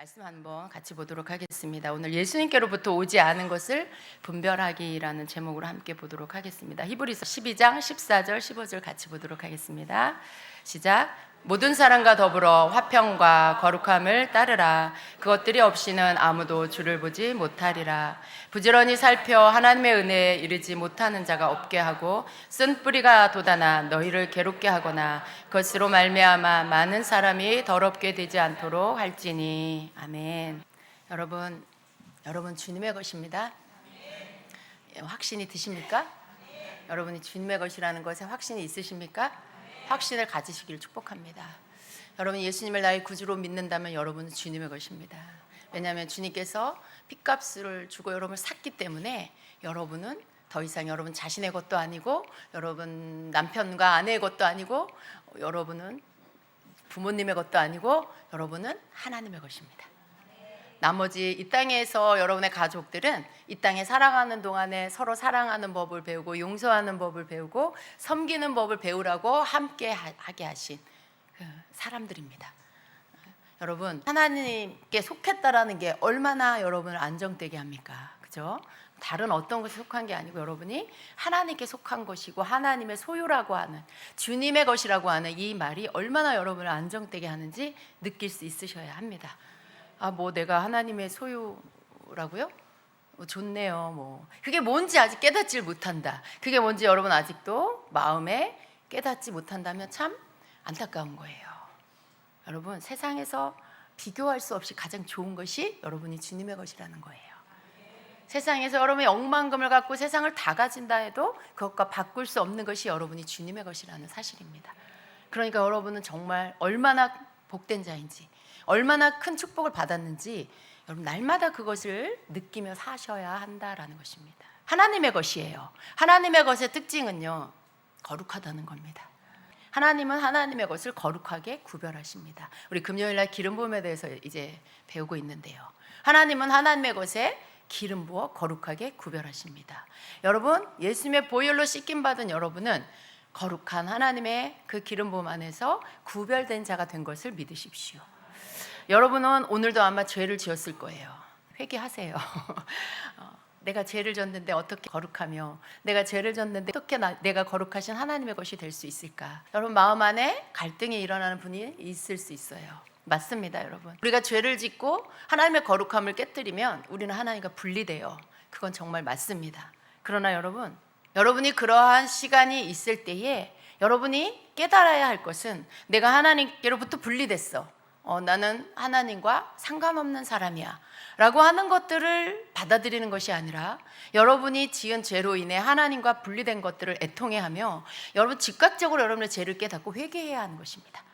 말씀 한번 같이 보도록 하겠습니다. 오늘 예수님께로부터 오지 않은 것을 분별하기라는 제목으로 함께 보도록 하겠습니다. 히브리서 12장 14절 15절 같이 보도록 하겠습니다. 시작. 모든 사람과 더불어 화평과 거룩함을 따르라. 그것들이 없이는 아무도 주를 보지 못하리라. 부지런히 살펴 하나님의 은혜에 이르지 못하는 자가 없게 하고 쓴 뿌리가 돋아나 너희를 괴롭게 하거나 그것으로 말미암아 많은 사람이 더럽게 되지 않도록 할지니. 아멘. 여러분 주님의 것입니다. 확신이 드십니까? 여러분이 주님의 것이라는 것에 확신이 있으십니까? 확신을 가지시길 축복합니다. 여러분 예수님을 나의 구주로 믿는다면 여러분은 주님의 것입니다. 왜냐하면 주님께서 핏값을 주고 여러분을 샀기 때문에 여러분은 더 이상 여러분 자신의 것도 아니고 여러분 남편과 아내의 것도 아니고 여러분은 부모님의 것도 아니고 여러분은 하나님의 것입니다. 나머지 이 땅에서 여러분의 가족들은 이 땅에 살아가는 동안에 서로 사랑하는 법을 배우고 용서하는 법을 배우고 섬기는 법을 배우라고 함께 하게 하신 사람들입니다. 여러분 하나님께 속했다라는 게 얼마나 여러분을 안정되게 합니까? 그죠? 다른 어떤 것에 속한 게 아니고 여러분이 하나님께 속한 것이고 하나님의 소유라고 하는 주님의 것이라고 하는 이 말이 얼마나 여러분을 안정되게 하는지 느낄 수 있으셔야 합니다. 내가 하나님의 소유라고요? 좋네요. 그게 뭔지 아직 깨닫질 못한다. 그게 뭔지 여러분 아직도 마음에 깨닫지 못한다면 참 안타까운 거예요. 여러분 세상에서 비교할 수 없이 가장 좋은 것이 여러분이 주님의 것이라는 거예요. 세상에서 여러분이 억만금을 갖고 세상을 다 가진다 해도 그것과 바꿀 수 없는 것이 여러분이 주님의 것이라는 사실입니다. 그러니까 여러분은 정말 얼마나 복된 자인지 얼마나 큰 축복을 받았는지 여러분 날마다 그것을 느끼며 사셔야 한다라는 것입니다. 하나님의 것이에요. 하나님의 것의 특징은요, 거룩하다는 겁니다. 하나님은 하나님의 것을 거룩하게 구별하십니다. 우리 금요일날 기름 부음에 대해서 이제 배우고 있는데요. 하나님은 하나님의 것에 기름 부어 거룩하게 구별하십니다. 여러분 예수님의 보혈로 씻김 받은 여러분은 거룩한 하나님의 그 기름 부음 안에서 구별된 자가 된 것을 믿으십시오. 여러분은 오늘도 아마 죄를 지었을 거예요. 회개하세요. 내가 죄를 졌는데 어떻게 거룩하며 내가 죄를 졌는데 어떻게 내가 거룩하신 하나님의 것이 될 수 있을까? 여러분 마음 안에 갈등이 일어나는 분이 있을 수 있어요. 맞습니다. 여러분 우리가 죄를 짓고 하나님의 거룩함을 깨뜨리면 우리는 하나님과 분리돼요. 그건 정말 맞습니다. 그러나 여러분이 그러한 시간이 있을 때에 여러분이 깨달아야 할 것은 내가 하나님께로부터 분리됐어. 나는 하나님과 상관없는 사람이야 라고 하는 것들을 받아들이는 것이 아니라 여러분이 지은 죄로 인해 하나님과 분리된 것들을 애통해하며 여러분 즉각적으로 여러분의 죄를 깨닫고 회개해야 하는 것입니다.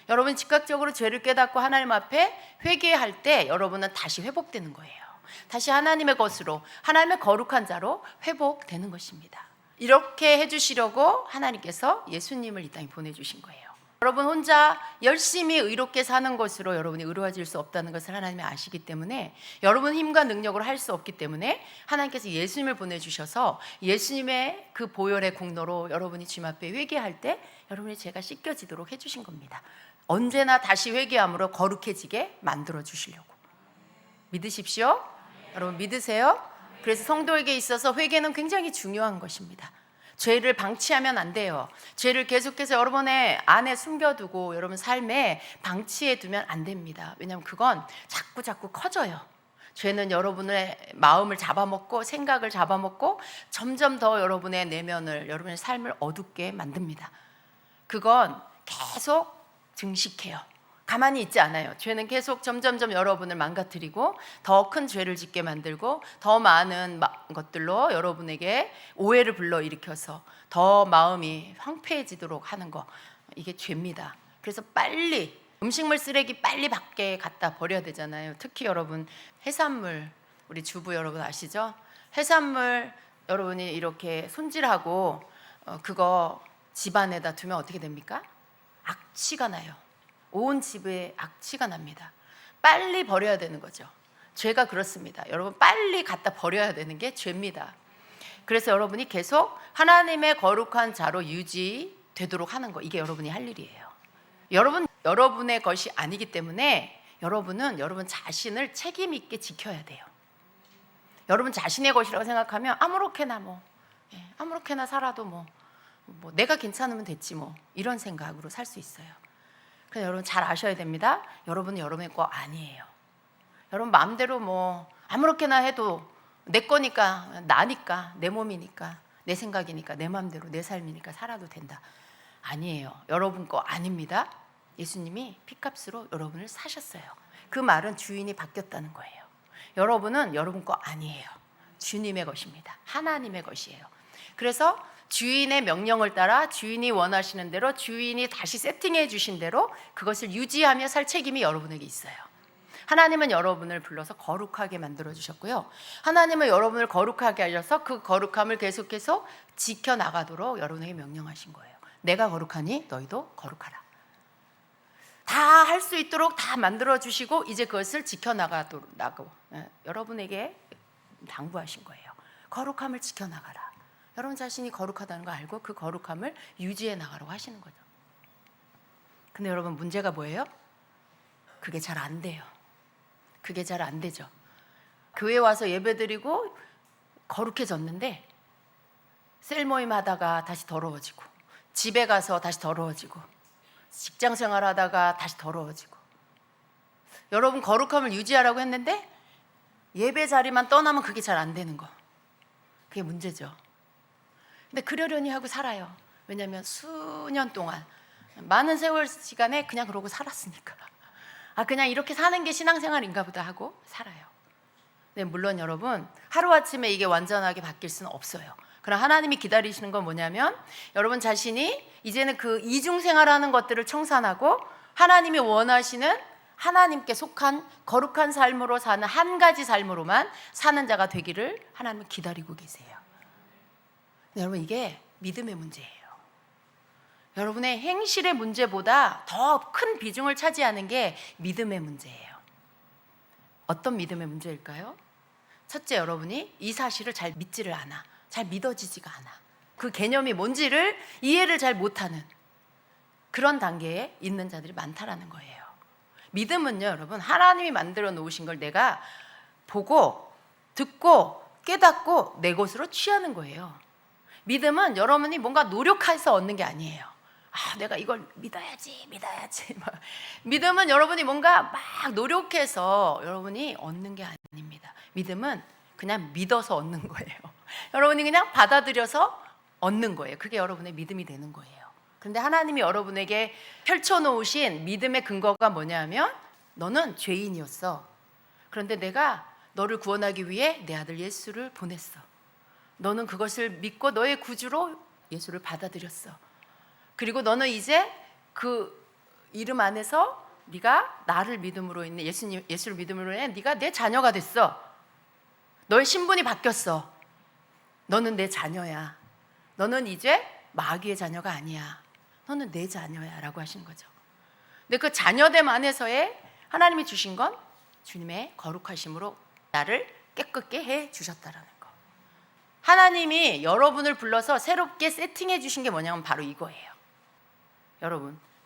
여러분 즉각적으로 죄를 깨닫고 하나님 앞에 회개할 때 여러분은 다시 회복되는 거예요. 다시 하나님의 것으로 하나님의 거룩한 자로 회복되는 것입니다. 이렇게 해주시려고 하나님께서 예수님을 이 땅에 보내주신 거예요. 여러분 혼자 열심히 의롭게 사는 것으로 여러분이 의로워질 수 없다는 것을 하나님이 아시기 때문에 여러분 힘과 능력으로 할 수 없기 때문에 하나님께서 예수님을 보내주셔서 예수님의 그 보혈의 공로로 여러분이 주님 앞에 회개할 때 여러분의 죄가 씻겨지도록 해주신 겁니다. 언제나 다시 회개함으로 거룩해지게 만들어 주시려고. 믿으십시오? 여러분 믿으세요? 그래서 성도에게 있어서 회개는 굉장히 중요한 것입니다. 죄를 방치하면 안 돼요. 죄를 계속해서 여러분의 안에 숨겨두고 여러분 삶에 방치해 두면 안 됩니다. 왜냐하면 그건 자꾸 커져요. 죄는 여러분의 마음을 잡아먹고 생각을 잡아먹고 점점 더 여러분의 내면을 여러분의 삶을 어둡게 만듭니다. 그건 계속 증식해요. 가만히 있지 않아요. 죄는 계속 점점점 여러분을 망가뜨리고 더 큰 죄를 짓게 만들고 더 많은 것들로 여러분에게 오해를 불러일으켜서 더 마음이 황폐해지도록 하는 거, 이게 죄입니다. 그래서 빨리 음식물 쓰레기 빨리 밖에 갖다 버려야 되잖아요. 특히 여러분 해산물, 우리 주부 여러분 아시죠? 해산물 여러분이 이렇게 손질하고 그거 집안에다 두면 어떻게 됩니까? 악취가 나요. 온 집에 악취가 납니다. 빨리 버려야 되는 거죠. 죄가 그렇습니다. 여러분 빨리 갖다 버려야 되는 게 죄입니다. 그래서 여러분이 계속 하나님의 거룩한 자로 유지되도록 하는 거, 이게 여러분이 할 일이에요. 여러분의 것이 아니기 때문에 여러분은 여러분 자신을 책임 있게 지켜야 돼요. 여러분 자신의 것이라고 생각하면 아무렇게나 아무렇게나 살아도 내가 괜찮으면 됐지 이런 생각으로 살 수 있어요. 그래서 여러분 잘 아셔야 됩니다. 여러분은 여러분의 거 아니에요. 여러분 마음대로 아무렇게나 해도 내 거니까, 나니까, 내 몸이니까, 내 생각이니까, 내 마음대로 내 삶이니까 살아도 된다. 아니에요. 여러분 거 아닙니다. 예수님이 피값으로 여러분을 사셨어요. 그 말은 주인이 바뀌었다는 거예요. 여러분은 여러분 거 아니에요. 주님의 것입니다. 하나님의 것이에요. 그래서 주인의 명령을 따라 주인이 원하시는 대로, 주인이 다시 세팅해 주신 대로 그것을 유지하며 살 책임이 여러분에게 있어요. 하나님은 여러분을 불러서 거룩하게 만들어 주셨고요. 하나님은 여러분을 거룩하게 하셔서 그 거룩함을 계속해서 지켜나가도록 여러분에게 명령하신 거예요. 내가 거룩하니 너희도 거룩하라. 다 할 수 있도록 다 만들어 주시고 이제 그것을 지켜나가도록 여러분에게 당부하신 거예요. 거룩함을 지켜나가라. 여러분 자신이 거룩하다는 거 알고 그 거룩함을 유지해 나가라고 하시는 거죠. 근데 여러분 문제가 뭐예요? 그게 잘 안 돼요. 그게 잘 안 되죠. 교회 와서 예배드리고 거룩해졌는데 셀 모임 하다가 다시 더러워지고, 집에 가서 다시 더러워지고, 직장 생활하다가 다시 더러워지고. 여러분 거룩함을 유지하라고 했는데 예배 자리만 떠나면 그게 잘 안 되는 거. 그게 문제죠. 근데 그러려니 하고 살아요. 왜냐하면 수년 동안 많은 세월 시간에 그냥 그러고 살았으니까. 그냥 이렇게 사는 게 신앙생활인가 보다 하고 살아요. 네, 물론 여러분 하루아침에 이게 완전하게 바뀔 수는 없어요. 그러나 하나님이 기다리시는 건 뭐냐면 여러분 자신이 이제는 그 이중생활하는 것들을 청산하고 하나님이 원하시는 하나님께 속한 거룩한 삶으로 사는 한 가지 삶으로만 사는 자가 되기를 하나님은 기다리고 계세요. 네, 여러분 이게 믿음의 문제예요. 여러분의 행실의 문제보다 더 큰 비중을 차지하는 게 믿음의 문제예요. 어떤 믿음의 문제일까요? 첫째, 여러분이 이 사실을 잘 믿지를 않아. 잘 믿어지지가 않아. 그 개념이 뭔지를 이해를 잘 못하는 그런 단계에 있는 자들이 많다라는 거예요. 믿음은요, 여러분 하나님이 만들어 놓으신 걸 내가 보고 듣고 깨닫고 내 것으로 취하는 거예요. 믿음은 여러분이 뭔가 노력해서 얻는 게 아니에요. 내가 이걸 믿어야지. 믿음은 여러분이 뭔가 막 노력해서 여러분이 얻는 게 아닙니다. 믿음은 그냥 믿어서 얻는 거예요. 여러분이 그냥 받아들여서 얻는 거예요. 그게 여러분의 믿음이 되는 거예요. 그런데 하나님이 여러분에게 펼쳐놓으신 믿음의 근거가 뭐냐면 너는 죄인이었어. 그런데 내가 너를 구원하기 위해 내 아들 예수를 보냈어. 너는 그것을 믿고 너의 구주로 예수를 받아들였어. 그리고 너는 이제 그 이름 안에서 네가 나를 믿음으로 인해 예수를 믿음으로 인해 네가 내 자녀가 됐어. 너의 신분이 바뀌었어. 너는 내 자녀야. 너는 이제 마귀의 자녀가 아니야. 너는 내 자녀야 라고 하시는 거죠. 근데 그 자녀됨 안에서의 하나님이 주신 건 주님의 거룩하심으로 나를 깨끗게 해 주셨다라는 거. 하나님이 여러분을 불러서 새롭게 세팅해 주신 게 뭐냐면 바로 이거예요.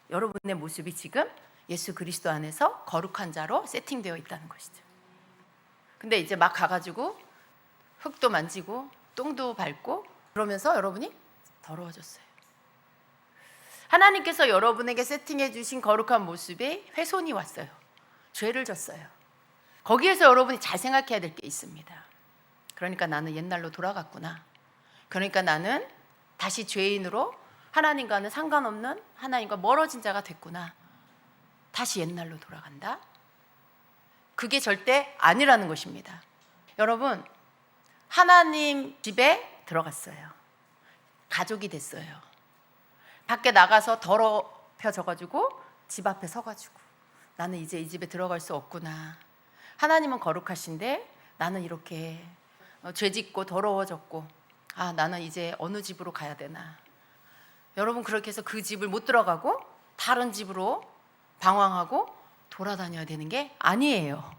여러분의 모습이 지금 예수 그리스도 안에서 거룩한 자로 세팅되어 있다는 것이죠. 근데 이제 막 가가지고 흙도 만지고 똥도 밟고 그러면서 여러분이 더러워졌어요. 하나님께서 여러분에게 세팅해 주신 거룩한 모습에 훼손이 왔어요. 죄를 졌어요. 거기에서 여러분이 잘 생각해야 될 게 있습니다. 그러니까 나는 옛날로 돌아갔구나. 그러니까 나는 다시 죄인으로 하나님과는 상관없는, 하나님과 멀어진 자가 됐구나. 다시 옛날로 돌아간다. 그게 절대 아니라는 것입니다. 여러분, 하나님 집에 들어갔어요. 가족이 됐어요. 밖에 나가서 더럽혀져가지고 집 앞에 서가지고 나는 이제 이 집에 들어갈 수 없구나. 하나님은 거룩하신데 나는 이렇게 죄짓고 더러워졌고 나는 이제 어느 집으로 가야 되나. 여러분 그렇게 해서 그 집을 못 들어가고 다른 집으로 방황하고 돌아다녀야 되는 게 아니에요.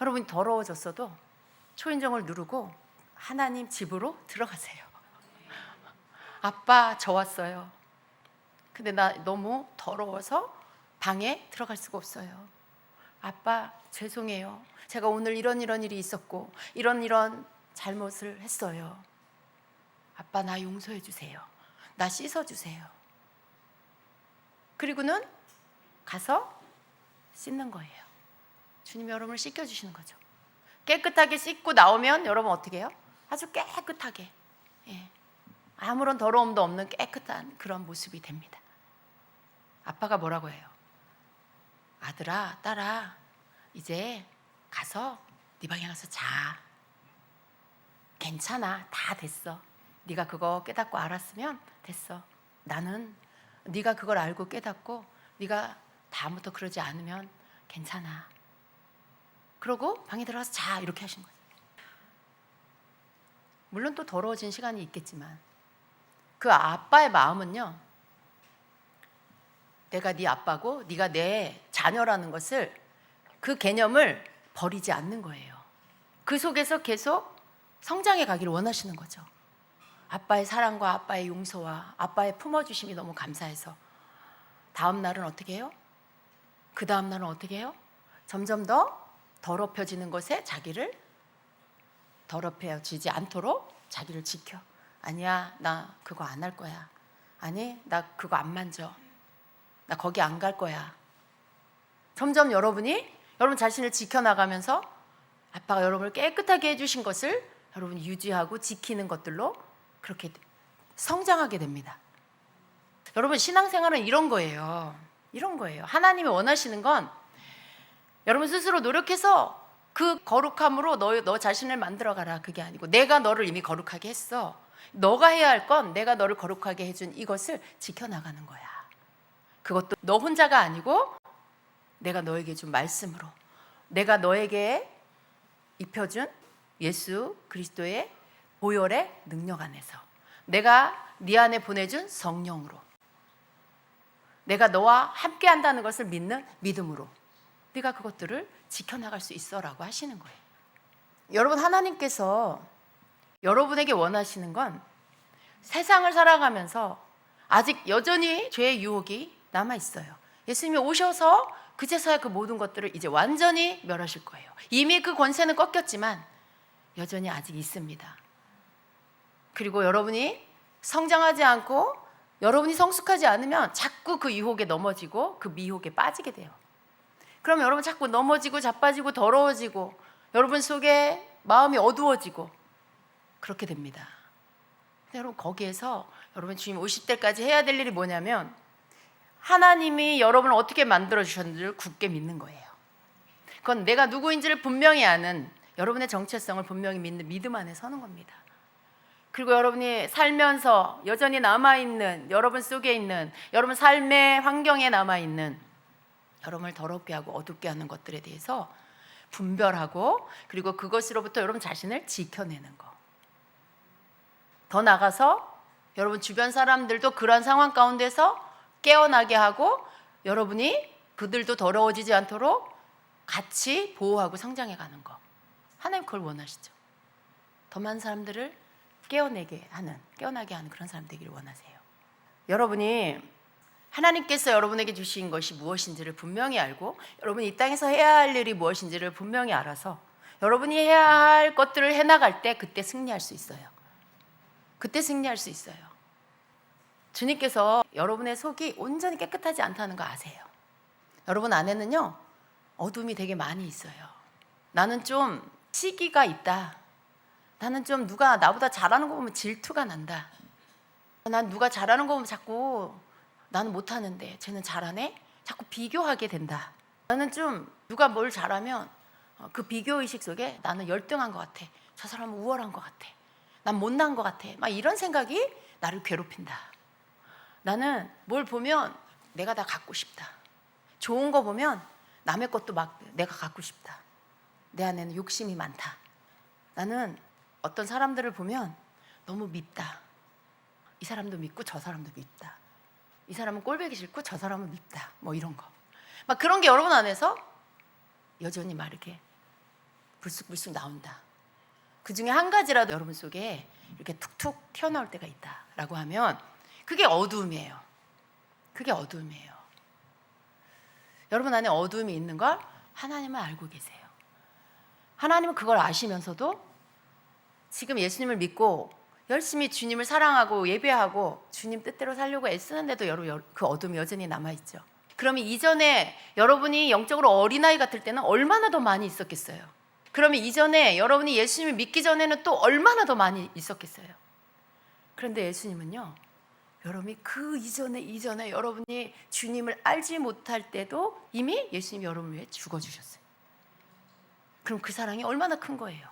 여러분이 더러워졌어도 초인종을 누르고 하나님 집으로 들어가세요. 아빠 저 왔어요. 근데 나 너무 더러워서 방에 들어갈 수가 없어요. 아빠 죄송해요. 제가 오늘 이런 일이 있었고 이런 잘못을 했어요. 아빠 나 용서해 주세요. 나 씻어 주세요. 그리고는 가서 씻는 거예요. 주님이 여러분을 씻겨주시는 거죠. 깨끗하게 씻고 나오면 여러분 어떻게 해요? 아주 깨끗하게, 아무런 더러움도 없는 깨끗한 그런 모습이 됩니다. 아빠가 뭐라고 해요? 아들아, 딸아, 이제 가서 네 방에 가서 자. 괜찮아, 다 됐어. 네가 그거 깨닫고 알았으면 됐어. 나는 네가 그걸 알고 깨닫고 네가 다음부터 그러지 않으면 괜찮아. 그러고 방에 들어가서 자, 이렇게 하신 거예요. 물론 또 더러워진 시간이 있겠지만 그 아빠의 마음은요, 내가 네 아빠고 네가 내 자녀라는 것을, 그 개념을 버리지 않는 거예요. 그 속에서 계속 성장해 가기를 원하시는 거죠. 아빠의 사랑과 아빠의 용서와 아빠의 품어주심이 너무 감사해서 다음 날은 어떻게 해요? 그 다음 날은 어떻게 해요? 점점 더 더럽혀지는 것에 자기를 더럽혀지지 않도록 자기를 지켜. 아니야, 나 그거 안 할 거야. 아니, 나 그거 안 만져. 나 거기 안 갈 거야. 점점 여러분이 여러분 자신을 지켜나가면서 아빠가 여러분을 깨끗하게 해주신 것을 여러분이 유지하고 지키는 것들로 그렇게 성장하게 됩니다. 여러분 신앙생활은 이런 거예요. 이런 거예요. 하나님이 원하시는 건 여러분 스스로 노력해서 그 거룩함으로 너 자신을 만들어가라, 그게 아니고 내가 너를 이미 거룩하게 했어. 너가 해야 할 건 내가 너를 거룩하게 해준 이것을 지켜나가는 거야. 그것도 너 혼자가 아니고 내가 너에게 준 말씀으로, 내가 너에게 입혀준 예수 그리스도의 보혈의 능력 안에서, 내가 네 안에 보내준 성령으로, 내가 너와 함께 한다는 것을 믿는 믿음으로 네가 그것들을 지켜나갈 수 있어 라고 하시는 거예요. 여러분, 하나님께서 여러분에게 원하시는 건 세상을 살아가면서 아직 여전히 죄의 유혹이 남아있어요. 예수님이 오셔서 그제서야 그 모든 것들을 이제 완전히 멸하실 거예요. 이미 그 권세는 꺾였지만 여전히 아직 있습니다. 그리고 여러분이 성장하지 않고 여러분이 성숙하지 않으면 자꾸 그 유혹에 넘어지고 그 미혹에 빠지게 돼요. 그럼 여러분 자꾸 넘어지고 자빠지고 더러워지고 여러분 속에 마음이 어두워지고 그렇게 됩니다. 근데 여러분 거기에서 여러분 주님 오실 때까지 해야 될 일이 뭐냐면 하나님이 여러분을 어떻게 만들어 주셨는지를 굳게 믿는 거예요. 그건 내가 누구인지를 분명히 아는, 여러분의 정체성을 분명히 믿는 믿음 안에 서는 겁니다. 그리고 여러분이 살면서 여전히 남아있는, 여러분 속에 있는, 여러분 삶의 환경에 남아있는 여러분을 더럽게 하고 어둡게 하는 것들에 대해서 분별하고, 그리고 그것으로부터 여러분 자신을 지켜내는 거. 더 나아가서 여러분 주변 사람들도 그러한 상황 가운데서 깨어나게 하고 여러분이 그들도 더러워지지 않도록 같이 보호하고 성장해 가는 거. 하나님 그걸 원하시죠. 더 많은 사람들을 깨어나게 하는 그런 사람 되기를 원하세요. 여러분이 하나님께서 여러분에게 주신 것이 무엇인지를 분명히 알고 여러분이 이 땅에서 해야 할 일이 무엇인지를 분명히 알아서 여러분이 해야 할 것들을 해나갈 때 그때 승리할 수 있어요. 그때 승리할 수 있어요. 주님께서 여러분의 속이 온전히 깨끗하지 않다는 거 아세요? 여러분 안에는요 어둠이 되게 많이 있어요. 나는 좀 시기가 있다. 나는 좀 누가 나보다 잘하는 거 보면 질투가 난다. 난 누가 잘하는 거 보면 자꾸 나는 못하는데 쟤는 잘하네? 자꾸 비교하게 된다. 나는 좀 누가 뭘 잘하면 그 비교의식 속에 나는 열등한 것 같아. 저 사람은 우월한 것 같아. 난 못난 것 같아. 막 이런 생각이 나를 괴롭힌다. 나는 뭘 보면 내가 다 갖고 싶다. 좋은 거 보면 남의 것도 막 내가 갖고 싶다. 내 안에는 욕심이 많다. 나는 어떤 사람들을 보면 너무 밉다. 이 사람도 밉고 저 사람도 밉다. 이 사람은 꼴보기 싫고 저 사람은 밉다. 뭐 이런 거. 막 그런 게 여러분 안에서 여전히 막 이렇게 불쑥불쑥 나온다. 그 중에 한 가지라도 여러분 속에 이렇게 툭툭 튀어나올 때가 있다라고 하면 그게 어두움이에요. 그게 어두움이에요. 여러분 안에 어두움이 있는 걸 하나님은 알고 계세요. 하나님은 그걸 아시면서도 지금 예수님을 믿고 열심히 주님을 사랑하고 예배하고 주님 뜻대로 살려고 애쓰는데도 여러분 그 어둠이 여전히 남아있죠. 그러면 이전에 여러분이 영적으로 어린아이 같을 때는 얼마나 더 많이 있었겠어요? 그러면 이전에 여러분이 예수님을 믿기 전에는 또 얼마나 더 많이 있었겠어요? 그런데 예수님은요, 여러분이 그 이전에 여러분이 주님을 알지 못할 때도 이미 예수님이 여러분을 위해 죽어주셨어요. 그럼 그 사랑이 얼마나 큰 거예요?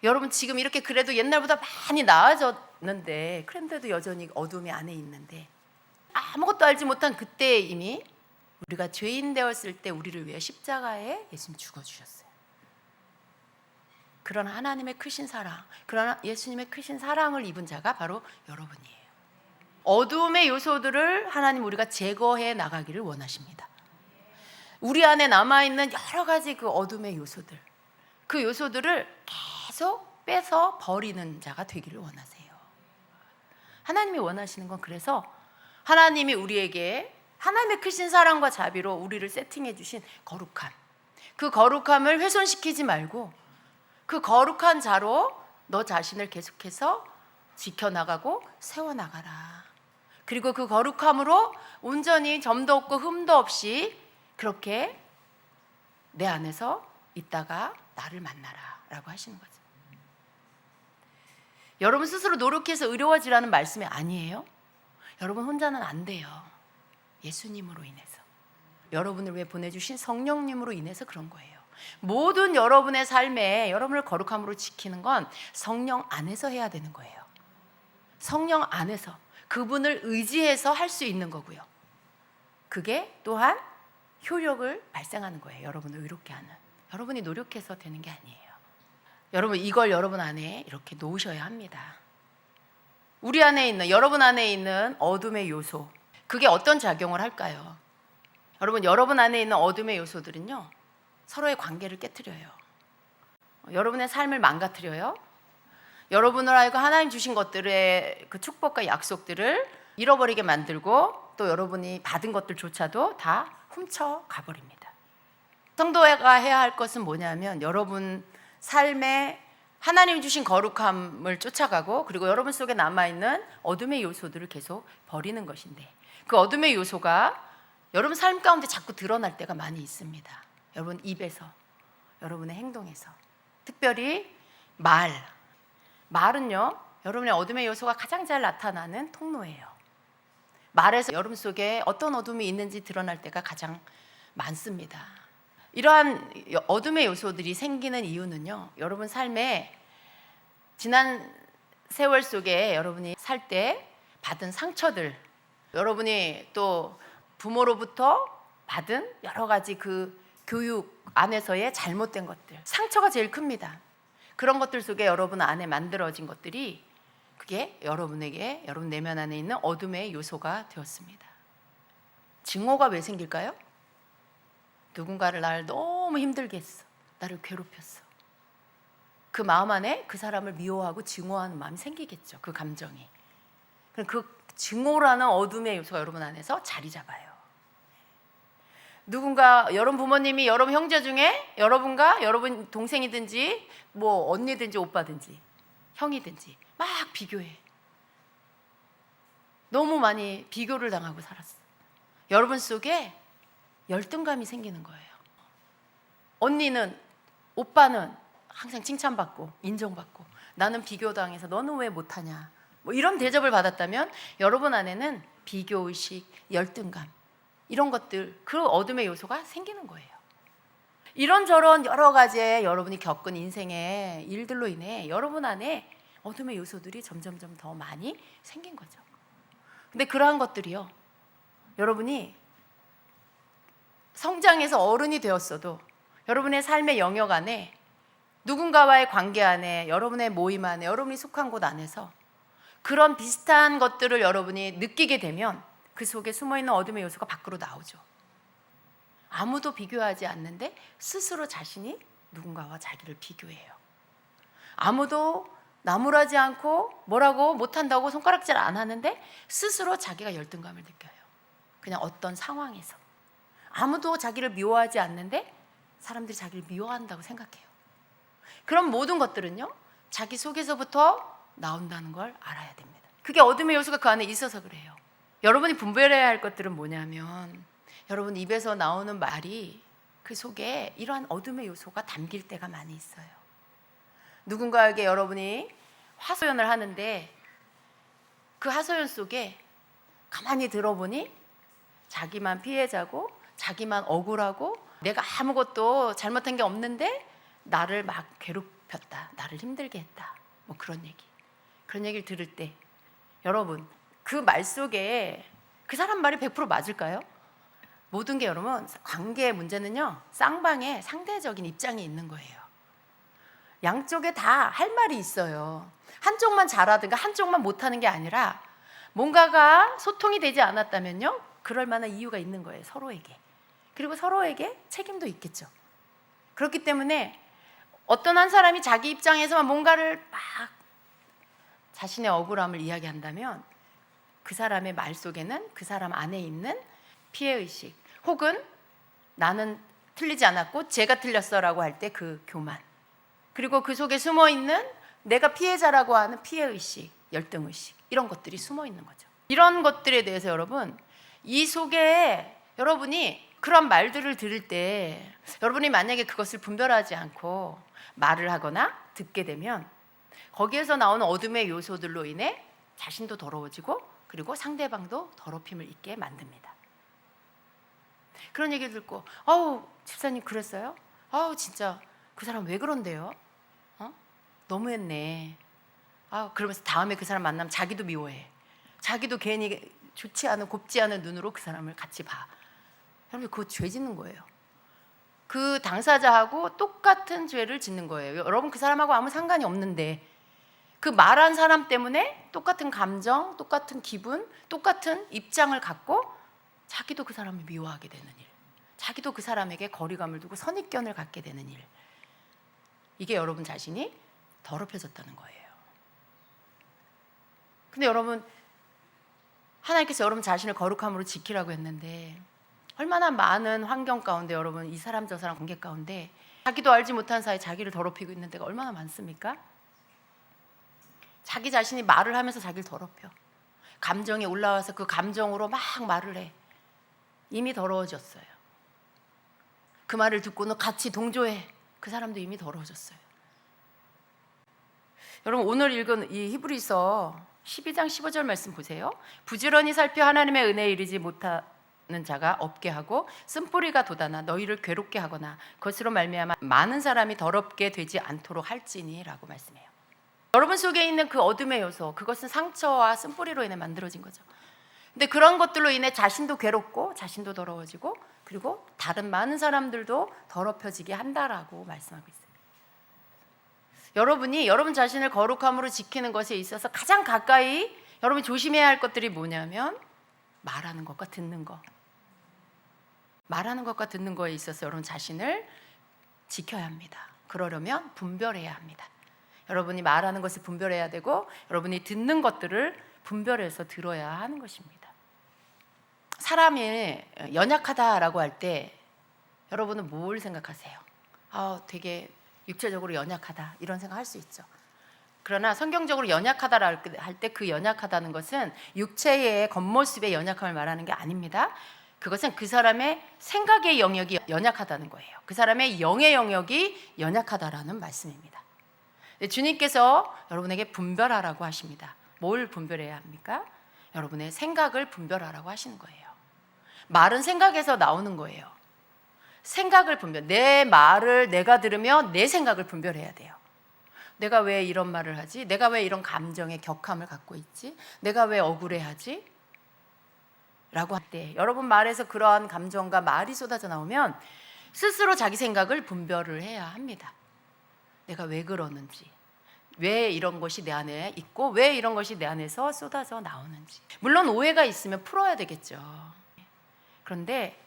여러분 지금 이렇게 그래도 옛날보다 많이 나아졌는데, 그런데도 여전히 어둠이 안에 있는데, 아무것도 알지 못한 그때 이미 우리가 죄인 되었을 때 우리를 위해 십자가에 예수님 죽어주셨어요. 그런 하나님의 크신 사랑, 그런 예수님의 크신 사랑을 입은 자가 바로 여러분이에요. 어둠의 요소들을 하나님 우리가 제거해 나가기를 원하십니다. 우리 안에 남아있는 여러 가지 그 어둠의 요소들, 그 요소들을 계속 빼서 버리는 자가 되기를 원하세요. 하나님이 원하시는 건 그래서 하나님이 우리에게 하나님의 크신 사랑과 자비로 우리를 세팅해 주신 거룩함, 그 거룩함을 훼손시키지 말고 그 거룩한 자로 너 자신을 계속해서 지켜나가고 세워나가라. 그리고 그 거룩함으로 온전히 점도 없고 흠도 없이 그렇게 내 안에서 있다가 나를 만나라 라고 하시는 거죠. 여러분 스스로 노력해서 의로워지라는 말씀이 아니에요. 여러분 혼자는 안 돼요. 예수님으로 인해서, 여러분을 위해 보내주신 성령님으로 인해서 그런 거예요. 모든 여러분의 삶에 여러분을 거룩함으로 지키는 건 성령 안에서 해야 되는 거예요. 성령 안에서 그분을 의지해서 할 수 있는 거고요. 그게 또한 효력을 발생하는 거예요. 여러분을 의롭게 하는. 여러분이 노력해서 되는 게 아니에요. 여러분 이걸 여러분 안에 이렇게 놓으셔야 합니다. 우리 안에 있는, 여러분 안에 있는 어둠의 요소, 그게 어떤 작용을 할까요? 여러분 안에 있는 어둠의 요소들은요, 서로의 관계를 깨트려요. 여러분의 삶을 망가뜨려요. 여러분을 알고 하나님 주신 것들의 그 축복과 약속들을 잃어버리게 만들고, 또 여러분이 받은 것들조차도 다 훔쳐 가버립니다. 성도가 해야 할 것은 뭐냐면, 여러분 삶에 하나님이 주신 거룩함을 쫓아가고, 그리고 여러분 속에 남아있는 어둠의 요소들을 계속 버리는 것인데, 그 어둠의 요소가 여러분 삶 가운데 자꾸 드러날 때가 많이 있습니다. 여러분 입에서, 여러분의 행동에서, 특별히 말은요, 여러분의 어둠의 요소가 가장 잘 나타나는 통로예요. 말에서 여러분 속에 어떤 어둠이 있는지 드러날 때가 가장 많습니다. 이러한 어둠의 요소들이 생기는 이유는요, 여러분 삶에 지난 세월 속에 여러분이 살 때 받은 상처들, 여러분이 또 부모로부터 받은 여러 가지 그 교육 안에서의 잘못된 것들, 상처가 제일 큽니다. 그런 것들 속에 여러분 안에 만들어진 것들이, 그게 여러분에게, 여러분 내면 안에 있는 어둠의 요소가 되었습니다. 증오가 왜 생길까요? 누군가를 나를 너무 힘들게 했어, 나를 괴롭혔어. 그 마음 안에 그 사람을 미워하고 증오하는 마음이 생기겠죠. 그 감정이. 그럼 그 증오라는 어둠의 요소가 여러분 안에서 자리 잡아요. 누군가, 여러분 부모님이 여러분 형제 중에 여러분과 여러분 동생이든지 뭐 언니든지 오빠든지 형이든지 막 비교해. 너무 많이 비교를 당하고 살았어. 여러분 속에 열등감이 생기는 거예요. 언니는, 오빠는 항상 칭찬받고 인정받고, 나는 비교당해서 너는 왜 못하냐, 뭐 이런 대접을 받았다면 여러분 안에는 비교의식, 열등감, 이런 것들, 그 어둠의 요소가 생기는 거예요. 이런저런 여러 가지의 여러분이 겪은 인생의 일들로 인해 여러분 안에 어둠의 요소들이 점점점 더 많이 생긴 거죠. 근데 그러한 것들이요, 여러분이 성장해서 어른이 되었어도 여러분의 삶의 영역 안에, 누군가와의 관계 안에, 여러분의 모임 안에, 여러분이 속한 곳 안에서 그런 비슷한 것들을 여러분이 느끼게 되면 그 속에 숨어있는 어둠의 요소가 밖으로 나오죠. 아무도 비교하지 않는데 스스로 자신이 누군가와 자기를 비교해요. 아무도 나무라지 않고 뭐라고 못한다고 손가락질 안 하는데 스스로 자기가 열등감을 느껴요. 그냥 어떤 상황에서. 아무도 자기를 미워하지 않는데 사람들이 자기를 미워한다고 생각해요. 그런 모든 것들은요, 자기 속에서부터 나온다는 걸 알아야 됩니다. 그게 어둠의 요소가 그 안에 있어서 그래요. 여러분이 분별해야 할 것들은 뭐냐면, 여러분 입에서 나오는 말이 그 속에 이러한 어둠의 요소가 담길 때가 많이 있어요. 누군가에게 여러분이 하소연을 하는데 그 하소연 속에 가만히 들어보니 자기만 피해자고 자기만 억울하고 내가 아무것도 잘못한 게 없는데 나를 막 괴롭혔다, 나를 힘들게 했다, 뭐 그런 얘기를 들을 때 여러분 그 말 속에 그 사람 말이 100% 맞을까요? 모든 게 여러분 관계의 문제는요, 쌍방의 상대적인 입장이 있는 거예요. 양쪽에 다 할 말이 있어요. 한쪽만 잘하든가 한쪽만 못하는 게 아니라 뭔가가 소통이 되지 않았다면요, 그럴 만한 이유가 있는 거예요, 서로에게. 그리고 서로에게 책임도 있겠죠. 그렇기 때문에 어떤 한 사람이 자기 입장에서만 뭔가를 막 자신의 억울함을 이야기한다면 그 사람의 말 속에는 그 사람 안에 있는 피해의식, 혹은 나는 틀리지 않았고 쟤가 틀렸어라고 할 때 그 교만, 그리고 그 속에 숨어있는 내가 피해자라고 하는 피해의식, 열등의식, 이런 것들이 숨어있는 거죠. 이런 것들에 대해서 여러분, 이 속에 여러분이 그런 말들을 들을 때 여러분이 만약에 그것을 분별하지 않고 말을 하거나 듣게 되면 거기에서 나오는 어둠의 요소들로 인해 자신도 더러워지고 그리고 상대방도 더럽힘을 입게 만듭니다. 그런 얘기를 듣고 집사님 그랬어요? 진짜 그 사람 왜 그런데요? 너무했네. 그러면서 다음에 그 사람 만나면 자기도 미워해. 자기도 괜히 좋지 않은, 곱지 않은 눈으로 그 사람을 같이 봐. 여러분 그거 죄 짓는 거예요. 그 당사자하고 똑같은 죄를 짓는 거예요. 여러분 그 사람하고 아무 상관이 없는데 그 말한 사람 때문에 똑같은 감정, 똑같은 기분, 똑같은 입장을 갖고 자기도 그 사람을 미워하게 되는 일, 자기도 그 사람에게 거리감을 두고 선입견을 갖게 되는 일, 이게 여러분 자신이 더럽혀졌다는 거예요. 근데 여러분, 하나님께서 여러분 자신을 거룩함으로 지키라고 했는데 얼마나 많은 환경 가운데 여러분 이 사람 저 사람 관계 가운데 자기도 알지 못한 사이에 자기를 더럽히고 있는 데가 얼마나 많습니까? 자기 자신이 말을 하면서 자기를 더럽혀. 감정이 올라와서 그 감정으로 막 말을 해. 이미 더러워졌어요. 그 말을 듣고는 같이 동조해. 그 사람도 이미 더러워졌어요. 여러분 오늘 읽은 이 히브리서 12장 15절 말씀 보세요. 부지런히 살펴 하나님의 은혜에 이르지 못하는 자가 없게 하고 쓴뿌리가 돋아나 너희를 괴롭게 하거나 그것으로 말미암아 많은 사람이 더럽게 되지 않도록 할지니 라고 말씀해요. 여러분 속에 있는 그 어둠의 요소, 그것은 상처와 쓴뿌리로 인해 만들어진 거죠. 근데 그런 것들로 인해 자신도 괴롭고 자신도 더러워지고 그리고 다른 많은 사람들도 더럽혀지게 한다라고 말씀하고 있어요. 여러분이 여러분 자신을 거룩함으로 지키는 것에 있어서 가장 가까이 여러분이 조심해야 할 것들이 뭐냐면 말하는 것과 듣는 것. 말하는 것과 듣는 거에 있어서 여러분 자신을 지켜야 합니다. 그러려면 분별해야 합니다. 여러분이 말하는 것을 분별해야 되고 여러분이 듣는 것들을 분별해서 들어야 하는 것입니다. 사람이 연약하다라고 할 때 여러분은 뭘 생각하세요? 되게 육체적으로 연약하다 이런 생각할 수 있죠. 그러나 성경적으로 연약하다라 할 때 그 연약하다는 것은 육체의 겉모습의 연약함을 말하는 게 아닙니다. 그것은 그 사람의 생각의 영역이 연약하다는 거예요. 그 사람의 영의 영역이 연약하다라는 말씀입니다. 주님께서 여러분에게 분별하라고 하십니다. 뭘 분별해야 합니까? 여러분의 생각을 분별하라고 하시는 거예요. 말은 생각에서 나오는 거예요. 생각을 분별, 내 말을 내가 들으며 내 생각을 분별해야 돼요. 내가 왜 이런 말을 하지? 내가 왜 이런 감정의 격함을 갖고 있지? 내가 왜 억울해하지? 라고 할 때 여러분 말에서 그러한 감정과 말이 쏟아져 나오면 스스로 자기 생각을 분별을 해야 합니다. 내가 왜 그러는지, 왜 이런 것이 내 안에 있고 왜 이런 것이 내 안에서 쏟아져 나오는지. 물론 오해가 있으면 풀어야 되겠죠. 그런데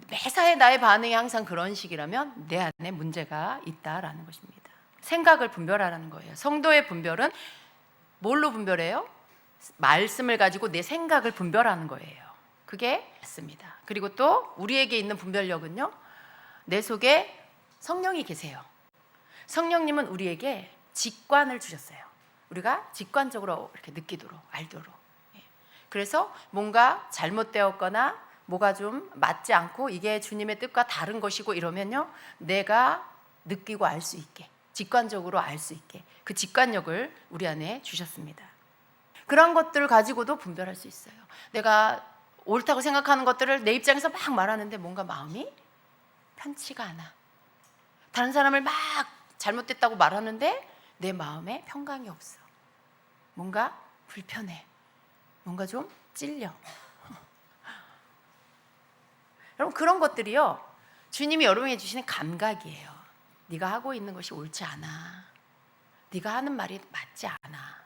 매사에 나의 반응이 항상 그런 식이라면 내 안에 문제가 있다라는 것입니다. 생각을 분별하라는 거예요. 성도의 분별은 뭘로 분별해요? 말씀을 가지고 내 생각을 분별하는 거예요. 그게 맞습니다. 그리고 또 우리에게 있는 분별력은요, 내 속에 성령이 계세요. 성령님은 우리에게 직관을 주셨어요. 우리가 직관적으로 이렇게 느끼도록, 알도록. 그래서 뭔가 잘못되었거나 뭐가 좀 맞지 않고 이게 주님의 뜻과 다른 것이고 이러면요, 내가 느끼고 알 수 있게, 직관적으로 알 수 있게 그 직관력을 우리 안에 주셨습니다. 그런 것들을 가지고도 분별할 수 있어요. 내가 옳다고 생각하는 것들을 내 입장에서 막 말하는데 뭔가 마음이 편치가 않아. 다른 사람을 막 잘못됐다고 말하는데 내 마음에 평강이 없어. 뭔가 불편해. 뭔가 좀 찔려. 여러분, 그런 것들이요, 주님이 여러분에게 주시는 감각이에요. 네가 하고 있는 것이 옳지 않아. 네가 하는 말이 맞지 않아.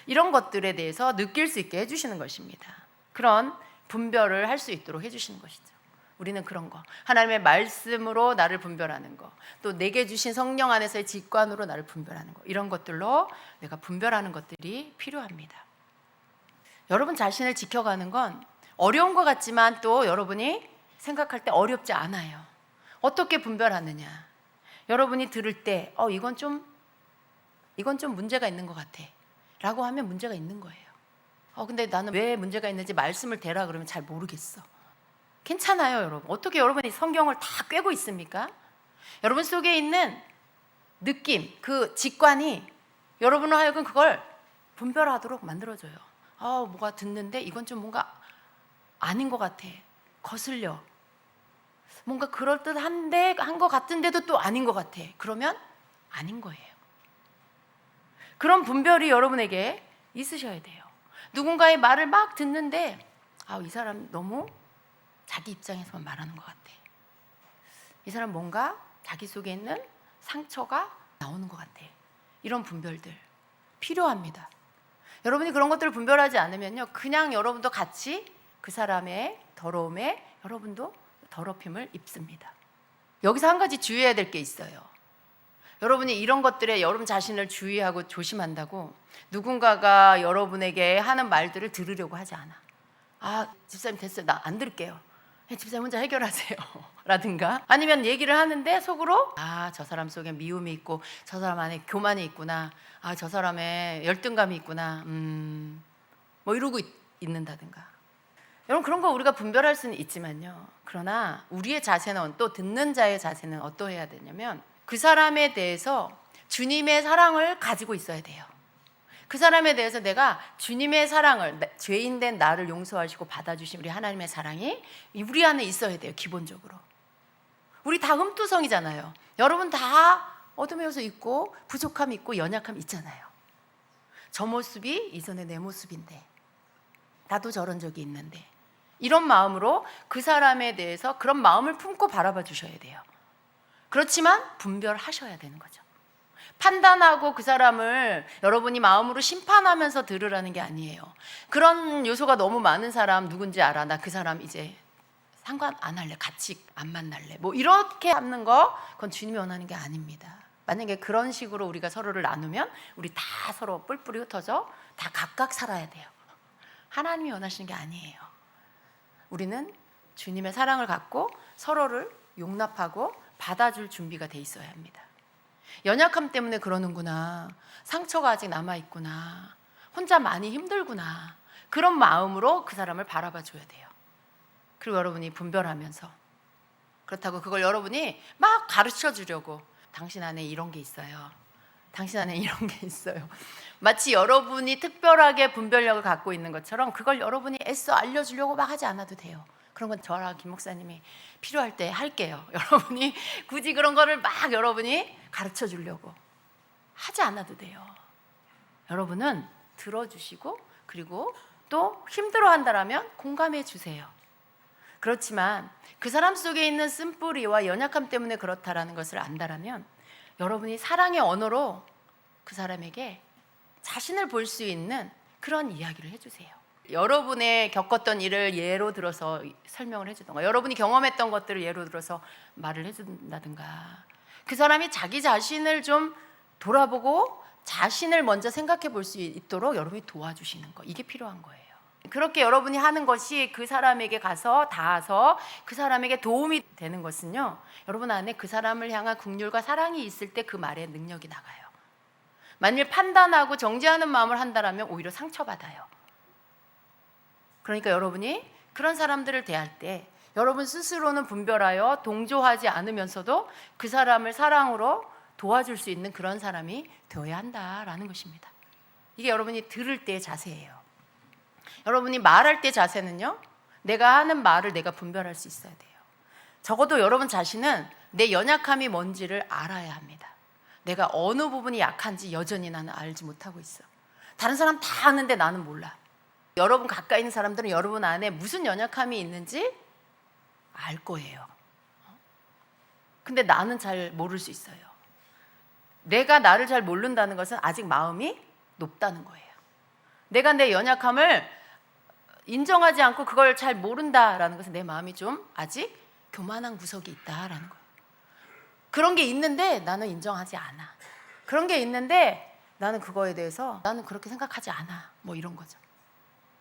이런 것들에 대해서 느낄 수 있게 해주시는 것입니다. 그런 분별을 할 수 있도록 해주시는 것이죠. 우리는 그런 거, 하나님의 말씀으로 나를 분별하는 거, 또 내게 주신 성령 안에서의 직관으로 나를 분별하는 거, 이런 것들로 내가 분별하는 것들이 필요합니다. 여러분 자신을 지켜가는 건 어려운 것 같지만 또 여러분이 생각할 때 어렵지 않아요. 어떻게 분별하느냐? 여러분이 들을 때 이건 좀 문제가 있는 것 같아 라고 하면 문제가 있는 거예요. 근데 나는 왜 문제가 있는지 말씀을 대라 그러면 잘 모르겠어. 괜찮아요, 여러분. 어떻게 여러분이 성경을 다 꿰고 있습니까? 여러분 속에 있는 느낌, 그 직관이 여러분을 하여금 그걸 분별하도록 만들어줘요. 뭐가 듣는데 이건 좀 뭔가 아닌 것 같아. 거슬려. 뭔가 그럴듯한데 한 것 같은데도 또 아닌 것 같아. 그러면 아닌 거예요. 그런 분별이 여러분에게 있으셔야 돼요. 누군가의 말을 막 듣는데 이 사람 너무 자기 입장에서만 말하는 것 같아. 이 사람 뭔가 자기 속에 있는 상처가 나오는 것 같아. 이런 분별들 필요합니다. 여러분이 그런 것들을 분별하지 않으면요, 그냥 여러분도 같이 그 사람의 더러움에 여러분도 더럽힘을 입습니다. 여기서 한 가지 주의해야 될 게 있어요. 여러분이 이런 것들에 여러분 자신을 주의하고 조심한다고 누군가가 여러분에게 하는 말들을 들으려고 하지 않아. 집사님 됐어요. 나 안 들을게요. 집사님 혼자 해결하세요. 라든가 아니면 얘기를 하는데 속으로 저 사람 속에 미움이 있고 저 사람 안에 교만이 있구나. 저 사람의 열등감이 있구나. 뭐 이러고 있는다든가. 여러분, 그런 거 우리가 분별할 수는 있지만요, 그러나 우리의 자세는, 또 듣는 자의 자세는 어떠해야 되냐면 그 사람에 대해서 주님의 사랑을 가지고 있어야 돼요. 그 사람에 대해서 내가 주님의 사랑을, 죄인된 나를 용서하시고 받아주신 우리 하나님의 사랑이 우리 안에 있어야 돼요. 기본적으로 우리 다 흠투성이잖아요. 여러분 다 어둠의 요소 있고 부족함 있고 연약함 있잖아요. 저 모습이 이전의 내 모습인데 나도 저런 적이 있는데, 이런 마음으로 그 사람에 대해서 그런 마음을 품고 바라봐 주셔야 돼요. 그렇지만 분별하셔야 되는 거죠. 판단하고 그 사람을 여러분이 마음으로 심판하면서 들으라는 게 아니에요. 그런 요소가 너무 많은 사람 누군지 알아. 나 그 사람 이제 상관 안 할래. 같이 안 만날래. 뭐 이렇게 하는 거, 그건 주님이 원하는 게 아닙니다. 만약에 그런 식으로 우리가 서로를 나누면 우리 다 서로 뿔뿔이 흩어져 다 각각 살아야 돼요. 하나님이 원하시는 게 아니에요. 우리는 주님의 사랑을 갖고 서로를 용납하고 받아줄 준비가 돼 있어야 합니다. 연약함 때문에 그러는구나, 상처가 아직 남아있구나, 혼자 많이 힘들구나, 그런 마음으로 그 사람을 바라봐 줘야 돼요. 그리고 여러분이 분별하면서, 그렇다고 그걸 여러분이 막 가르쳐 주려고 당신 안에 이런 게 있어요, 당신 안에 이런 게 있어요, 마치 여러분이 특별하게 분별력을 갖고 있는 것처럼 그걸 여러분이 애써 알려주려고 막 하지 않아도 돼요. 그런 건 저랑 김 목사님이 필요할 때 할게요. 여러분이 굳이 그런 거를 막 여러분이 가르쳐 주려고 하지 않아도 돼요. 여러분은 들어주시고, 그리고 또 힘들어한다라면 공감해 주세요. 그렇지만 그 사람 속에 있는 쓴뿌리와 연약함 때문에 그렇다라는 것을 안다라면 여러분이 사랑의 언어로 그 사람에게 자신을 볼 수 있는 그런 이야기를 해주세요. 여러분의 겪었던 일을 예로 들어서 설명을 해주던가, 여러분이 경험했던 것들을 예로 들어서 말을 해준다든가, 그 사람이 자기 자신을 좀 돌아보고 자신을 먼저 생각해 볼 수 있도록 여러분이 도와주시는 거, 이게 필요한 거예요. 그렇게 여러분이 하는 것이 그 사람에게 가서 닿아서 그 사람에게 도움이 되는 것은요, 여러분 안에 그 사람을 향한 긍휼과 사랑이 있을 때 그 말에 능력이 나가요. 만일 판단하고 정죄하는 마음을 한다면 오히려 상처받아요. 그러니까 여러분이 그런 사람들을 대할 때 여러분 스스로는 분별하여 동조하지 않으면서도 그 사람을 사랑으로 도와줄 수 있는 그런 사람이 되어야 한다라는 것입니다. 이게 여러분이 들을 때의 자세예요. 여러분이 말할 때 자세는요, 내가 하는 말을 내가 분별할 수 있어야 돼요. 적어도 여러분 자신은 내 연약함이 뭔지를 알아야 합니다. 내가 어느 부분이 약한지 여전히 나는 알지 못하고 있어. 다른 사람 다 아는데 나는 몰라. 여러분 가까이 있는 사람들은 여러분 안에 무슨 연약함이 있는지 알 거예요. 근데 나는 잘 모를 수 있어요. 내가 나를 잘 모른다는 것은 아직 마음이 높다는 거예요. 내가 내 연약함을 인정하지 않고 그걸 잘 모른다라는 것은 내 마음이 좀 아직 교만한 구석이 있다라는 거예요. 그런 게 있는데 나는 인정하지 않아. 그런 게 있는데 나는 그거에 대해서 나는 그렇게 생각하지 않아. 뭐 이런 거죠.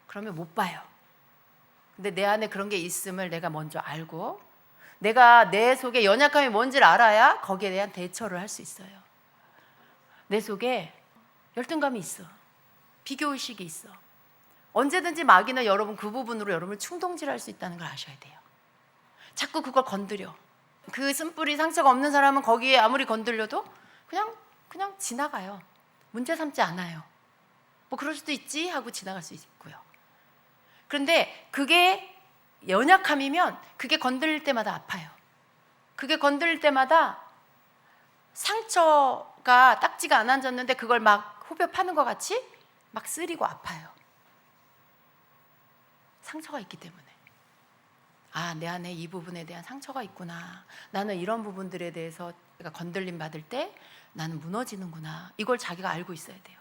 그러면 못 봐요. 근데 내 안에 그런 게 있음을 내가 먼저 알고 내가 내 속에 연약함이 뭔지를 알아야 거기에 대한 대처를 할 수 있어요. 내 속에 열등감이 있어. 비교의식이 있어. 언제든지 마귀는 여러분 그 부분으로 여러분을 충동질할 수 있다는 걸 아셔야 돼요. 자꾸 그걸 건드려. 그 쓴뿌리 상처가 없는 사람은 거기에 아무리 건들려도 그냥 지나가요. 문제 삼지 않아요. 뭐 그럴 수도 있지 하고 지나갈 수 있고요. 그런데 그게 연약함이면 그게 건드릴 때마다 아파요. 그게 건드릴 때마다 상처가 딱지가 안 앉았는데 그걸 막 후벼 파는 것 같이 막 쓰리고 아파요. 상처가 있기 때문에. 아, 내 안에 이 부분에 대한 상처가 있구나. 나는 이런 부분들에 대해서 내가 건들림 받을 때 나는 무너지는구나. 이걸 자기가 알고 있어야 돼요.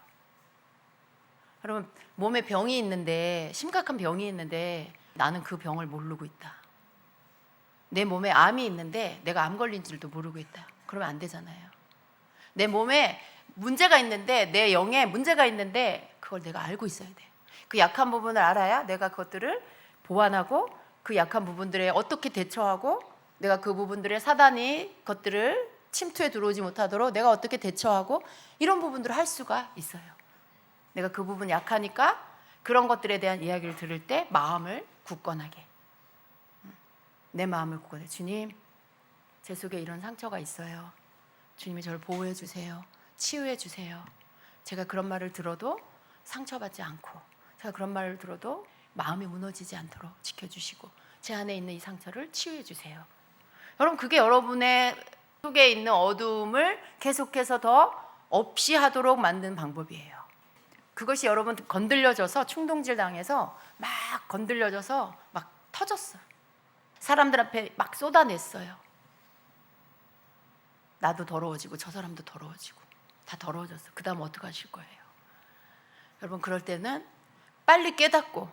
여러분, 몸에 병이 있는데, 심각한 병이 있는데 나는 그 병을 모르고 있다. 내 몸에 암이 있는데 내가 암 걸린 줄도 모르고 있다. 그러면 안 되잖아요. 내 몸에 문제가 있는데, 내 영에 문제가 있는데 그걸 내가 알고 있어야 돼요. 그 약한 부분을 알아야 내가 그것들을 보완하고 그 약한 부분들에 어떻게 대처하고 내가 그 부분들의 사단이 그것들을 침투해 들어오지 못하도록 내가 어떻게 대처하고 이런 부분들을 할 수가 있어요. 내가 그 부분 약하니까 그런 것들에 대한 이야기를 들을 때 마음을 굳건하게, 내 마음을 굳건해. 주님, 제 속에 이런 상처가 있어요. 주님이 저를 보호해 주세요. 치유해 주세요. 제가 그런 말을 들어도 상처받지 않고, 제가 그런 말을 들어도 마음이 무너지지 않도록 지켜주시고 제 안에 있는 이 상처를 치유해 주세요. 여러분, 그게 여러분의 속에 있는 어두움을 계속해서 더 없이 하도록 만드는 방법이에요. 그것이 여러분 건들려져서 충동질 당해서 막 건들려져서 막 터졌어요. 사람들 앞에 막 쏟아냈어요. 나도 더러워지고 저 사람도 더러워지고 다 더러워졌어. 그 다음 어떡하실 거예요? 여러분, 그럴 때는 빨리 깨닫고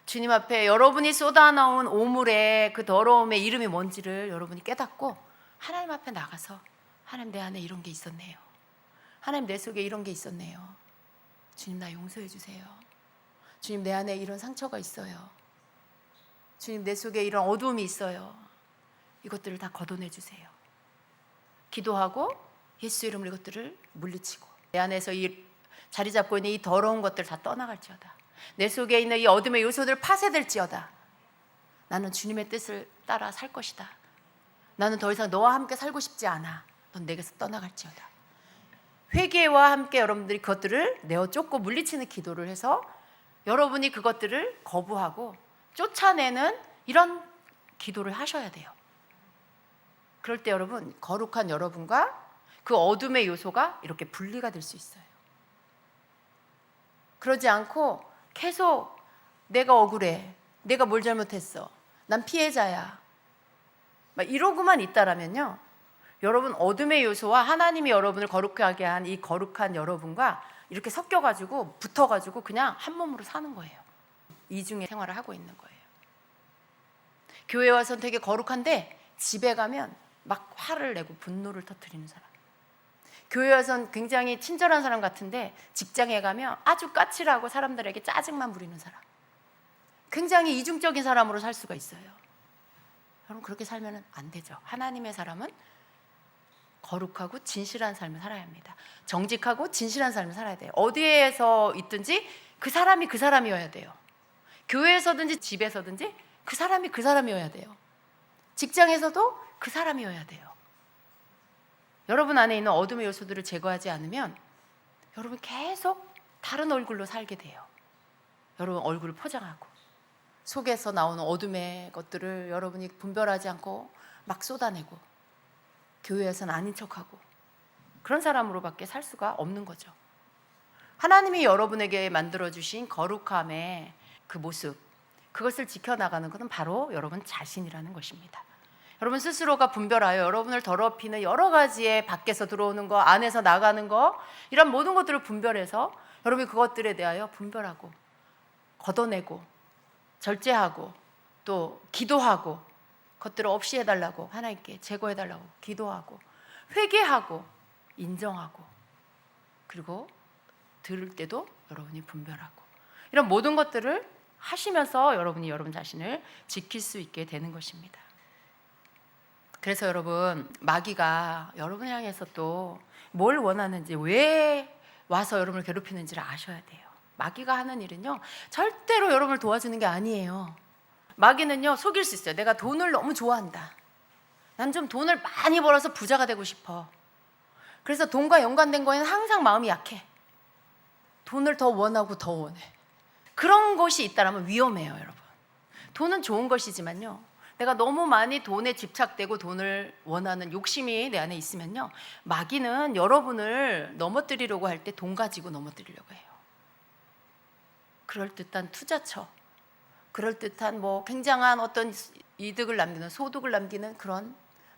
주님 앞에 여러분이 쏟아나온 오물의 그 더러움의 이름이 뭔지를 여러분이 깨닫고 하나님 앞에 나가서 하나님, 내 안에 이런 게 있었네요. 하나님, 내 속에 이런 게 있었네요. 주님, 나 용서해 주세요. 주님, 내 안에 이런 상처가 있어요. 주님, 내 속에 이런 어두움이 있어요. 이것들을 다 걷어내 주세요. 기도하고 예수 이름으로 이것들을 물리치고 내 안에서 이 자리 잡고 있는 이 더러운 것들 다 떠나갈지어다. 내 속에 있는 이 어둠의 요소들 파쇄될지어다. 나는 주님의 뜻을 따라 살 것이다. 나는 더 이상 너와 함께 살고 싶지 않아. 넌 내게서 떠나갈지어다. 회개와 함께 여러분들이 그것들을 내어 쫓고 물리치는 기도를 해서 여러분이 그것들을 거부하고 쫓아내는 이런 기도를 하셔야 돼요. 그럴 때 여러분, 거룩한 여러분과 그 어둠의 요소가 이렇게 분리가 될 수 있어요. 그러지 않고 계속 내가 억울해, 내가 뭘 잘못했어, 난 피해자야, 막 이러고만 있다라면요, 여러분 어둠의 요소와 하나님이 여러분을 거룩하게 한 이 거룩한 여러분과 이렇게 섞여가지고 붙어가지고 그냥 한 몸으로 사는 거예요. 이중의 생활을 하고 있는 거예요. 교회 와서는 되게 거룩한데 집에 가면 막 화를 내고 분노를 터뜨리는 사람. 교회 와서는 굉장히 친절한 사람 같은데 직장에 가면 아주 까칠하고 사람들에게 짜증만 부리는 사람. 굉장히 이중적인 사람으로 살 수가 있어요. 여러분 그렇게 살면 안 되죠. 하나님의 사람은 거룩하고 진실한 삶을 살아야 합니다. 정직하고 진실한 삶을 살아야 돼요. 어디에서 있든지 그 사람이 그 사람이어야 돼요. 교회에서든지 집에서든지 그 사람이 그 사람이어야 돼요. 직장에서도 그 사람이어야 돼요. 여러분 안에 있는 어둠의 요소들을 제거하지 않으면 여러분 계속 다른 얼굴로 살게 돼요. 여러분 얼굴을 포장하고 속에서 나오는 어둠의 것들을 여러분이 분별하지 않고 막 쏟아내고 교회에서는 아닌 척하고 그런 사람으로밖에 살 수가 없는 거죠. 하나님이 여러분에게 만들어주신 거룩함의 그 모습, 그것을 지켜나가는 것은 바로 여러분 자신이라는 것입니다. 여러분 스스로가 분별하여 여러분을 더럽히는 여러 가지의 밖에서 들어오는 거, 안에서 나가는 거, 이런 모든 것들을 분별해서 여러분이 그것들에 대하여 분별하고 걷어내고 절제하고 또 기도하고 그것들을 없이 해달라고 하나님께 제거해달라고 기도하고 회개하고 인정하고 그리고 들을 때도 여러분이 분별하고 이런 모든 것들을 하시면서 여러분이 여러분 자신을 지킬 수 있게 되는 것입니다. 그래서 여러분 마귀가 여러분을 향해서 또 뭘 원하는지 왜 와서 여러분을 괴롭히는지를 아셔야 돼요. 마귀가 하는 일은요 절대로 여러분을 도와주는 게 아니에요. 마귀는요 속일 수 있어요. 내가 돈을 너무 좋아한다. 난 좀 돈을 많이 벌어서 부자가 되고 싶어. 그래서 돈과 연관된 거에는 항상 마음이 약해. 돈을 더 원하고 더 원해. 그런 것이 있다면 위험해요, 여러분. 돈은 좋은 것이지만요 내가 너무 많이 돈에 집착되고 돈을 원하는 욕심이 내 안에 있으면요 마귀는 여러분을 넘어뜨리려고 할 때 돈 가지고 넘어뜨리려고 해요. 그럴듯한 투자처, 그럴듯한 뭐 굉장한 어떤 이득을 남기는 소득을 남기는 그런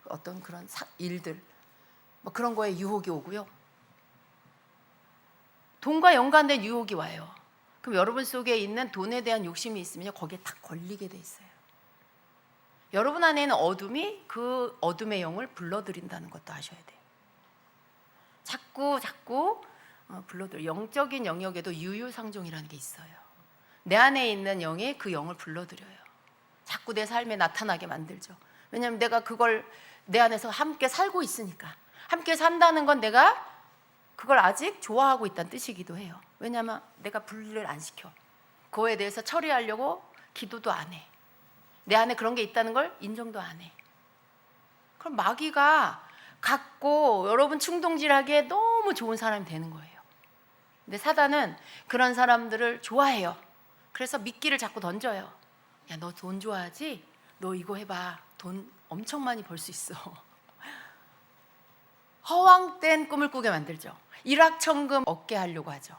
어떤 그런 일들 뭐 그런 거에 유혹이 오고요. 돈과 연관된 유혹이 와요. 그럼 여러분 속에 있는 돈에 대한 욕심이 있으면 거기에 딱 걸리게 돼 있어요. 여러분 안에 있는 어둠이 그 어둠의 영을 불러들인다는 것도 아셔야 돼요. 자꾸 불러들 영적인 영역에도 유유상종이라는 게 있어요. 내 안에 있는 영이 그 영을 불러들여요. 자꾸 내 삶에 나타나게 만들죠. 왜냐하면 내가 그걸 내 안에서 함께 살고 있으니까. 함께 산다는 건 내가 그걸 아직 좋아하고 있다는 뜻이기도 해요. 왜냐하면 내가 분리를 안 시켜. 그거에 대해서 처리하려고 기도도 안 해. 내 안에 그런 게 있다는 걸 인정도 안 해. 그럼 마귀가 갖고 여러분 충동질하기에 너무 좋은 사람이 되는 거예요. 근데 사단은 그런 사람들을 좋아해요. 그래서 미끼를 자꾸 던져요. 야, 너 돈 좋아하지? 너 이거 해봐. 돈 엄청 많이 벌 수 있어. 허황된 꿈을 꾸게 만들죠. 일확천금 얻게 하려고 하죠.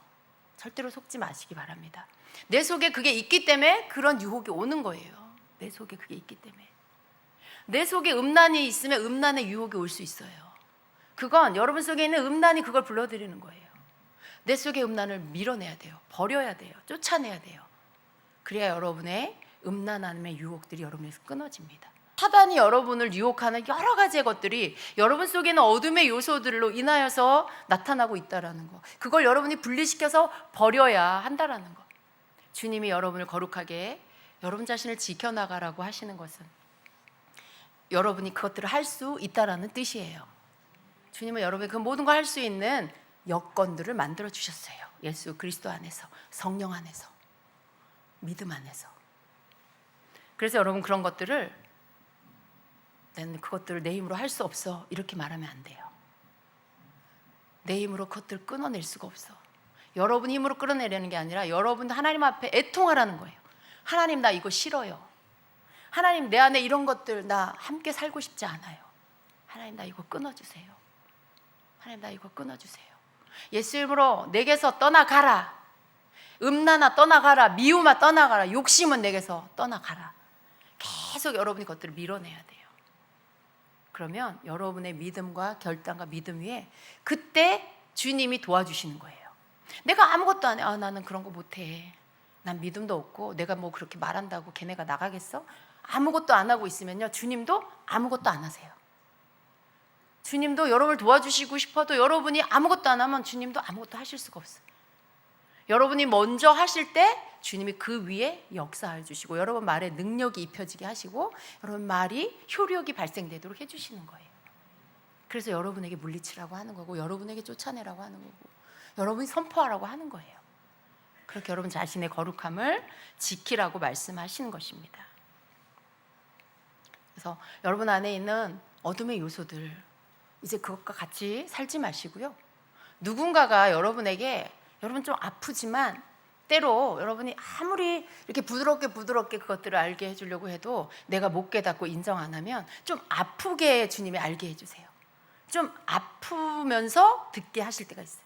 절대로 속지 마시기 바랍니다. 내 속에 그게 있기 때문에 그런 유혹이 오는 거예요. 내 속에 그게 있기 때문에. 내 속에 음란이 있으면 음란의 유혹이 올 수 있어요. 그건 여러분 속에 있는 음란이 그걸 불러들이는 거예요. 내 속의 음란을 밀어내야 돼요. 버려야 돼요. 쫓아내야 돼요. 그래야 여러분의 음란함의 유혹들이 여러분에서 끊어집니다. 사단이 여러분을 유혹하는 여러 가지의 것들이 여러분 속에는 어둠의 요소들로 인하여서 나타나고 있다는 거, 그걸 여러분이 분리시켜서 버려야 한다는 거. 주님이 여러분을 거룩하게 여러분 자신을 지켜나가라고 하시는 것은 여러분이 그것들을 할 수 있다는 뜻이에요. 주님은 여러분이 그 모든 걸 할 수 있는 여건들을 만들어 주셨어요. 예수 그리스도 안에서, 성령 안에서, 믿음 안에서. 그래서 여러분 그런 것들을 나는 그것들을 내 힘으로 할 수 없어 이렇게 말하면 안 돼요. 내 힘으로 그것들을 끊어낼 수가 없어. 여러분 힘으로 끌어내려는 게 아니라 여러분 하나님 앞에 애통하라는 거예요. 하나님 나 이거 싫어요. 하나님 내 안에 이런 것들 나 함께 살고 싶지 않아요. 하나님 나 이거 끊어주세요. 하나님 나 이거 끊어주세요. 예수 이름으로 내게서 떠나가라. 음란아 떠나가라. 미움아 떠나가라. 욕심은 내게서 떠나가라. 계속 여러분이 그것들을 밀어내야 돼요. 그러면 여러분의 믿음과 결단과 믿음 위에 그때 주님이 도와주시는 거예요. 내가 아무것도 안 해. 나는 그런 거 못해. 난 믿음도 없고 내가 뭐 그렇게 말한다고 걔네가 나가겠어? 아무것도 안 하고 있으면요 주님도 아무것도 안 하세요. 주님도 여러분을 도와주시고 싶어도 여러분이 아무것도 안 하면 주님도 아무것도 하실 수가 없어요. 여러분이 먼저 하실 때 주님이 그 위에 역사해 주시고 여러분 말에 능력이 입혀지게 하시고 여러분 말이 효력이 발생되도록 해주시는 거예요. 그래서 여러분에게 물리치라고 하는 거고 여러분에게 쫓아내라고 하는 거고 여러분이 선포하라고 하는 거예요. 그렇게 여러분 자신의 거룩함을 지키라고 말씀하시는 것입니다. 그래서 여러분 안에 있는 어둠의 요소들 이제 그것과 같이 살지 마시고요. 누군가가 여러분에게 여러분 좀 아프지만 때로 여러분이 아무리 이렇게 부드럽게 그것들을 알게 해주려고 해도 내가 못 깨닫고 인정 안 하면 좀 아프게 주님이 알게 해주세요. 좀 아프면서 듣게 하실 때가 있어요.